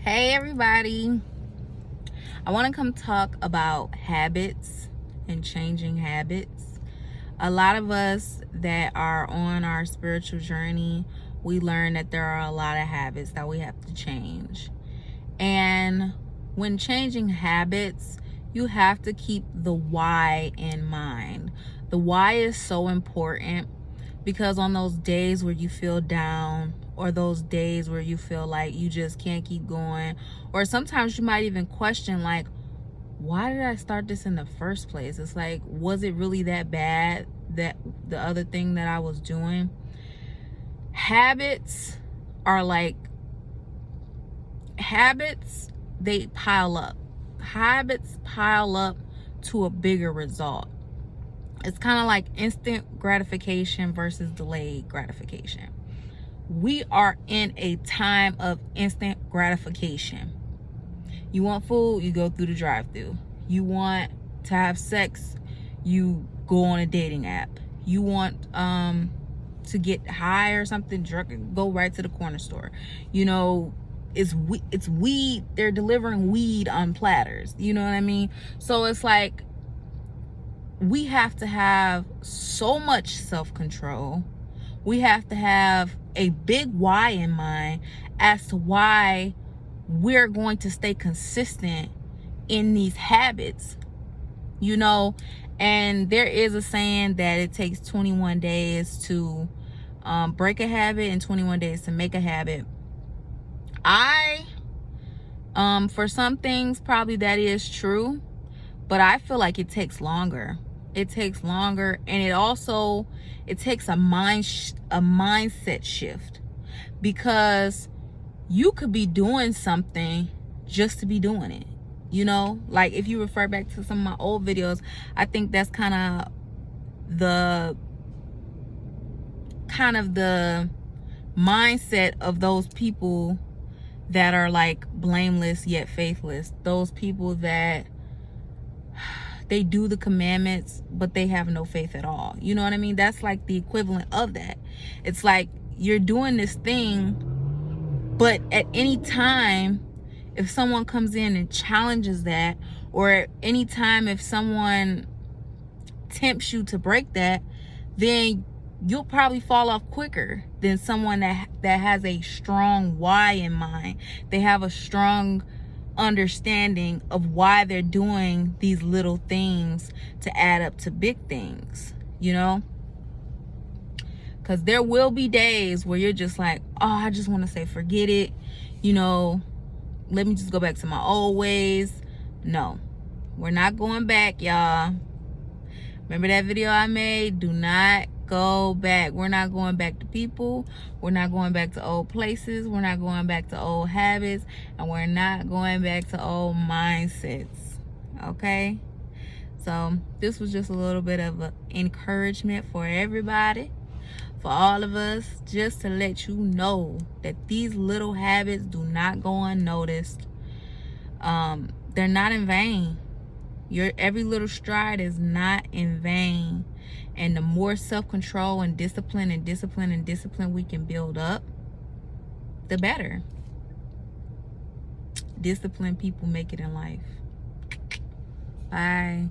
Hey everybody, I want to come talk about habits and changing habits. A lot of us that are on our spiritual journey, we learn that there are a lot of habits that we have to change. And when changing habits, you have to keep the why in mind. The why is so important because on those days where you feel down, or those days where you feel like you just can't keep going, or sometimes you might even question, like, why did I start this in the first place? It's like, was it really that bad, that the other thing that I was doing? Habits are like, habits, they pile up. Habits pile up to a bigger result. It's kind of like instant gratification versus delayed gratification. We are in a time of instant gratification. You want food, you go through the drive-thru. You want to have sex, you go on a dating app. You want to get high or something, drunk, go right to the corner store. You know, it's weed. They're delivering weed on platters. You know what I mean? So it's like, we have to have so much self-control. We have to have a big why in mind as to why we're going to stay consistent in these habits, you know. And there is a saying that it takes 21 days to break a habit and 21 days to make a habit. For some things, probably that is true, but I feel like it takes longer. It takes longer, and it takes a mindset shift, because you could be doing something just to be doing it. You know, like if you refer back to some of my old videos, I think that's kind of the mindset of those people that are like blameless yet faithless. Those people that they do the commandments, but they have no faith at all. You know what I mean? That's like the equivalent of that. It's like you're doing this thing, but at any time, if someone comes in and challenges that, or at any time if someone tempts you to break that, then you'll probably fall off quicker than someone that has a strong why in mind. They have a strong understanding of why they're doing these little things to add up to big things, you know. Because there will be days where you're just like, oh, I just want to say forget it, you know, let me just go back to my old ways. No, we're not going back, y'all. Remember that video I made? Do not go back. We're not going back to people. We're not going back to old places. We're not going back to old habits. And we're not going back to old mindsets. Okay? So this was just a little bit of an encouragement for everybody, for all of us, just to let you know that these little habits do not go unnoticed. They're not in vain. Your every little stride is not in vain. And the more self-control and discipline we can build up, the better. Disciplined people make it in life. Bye.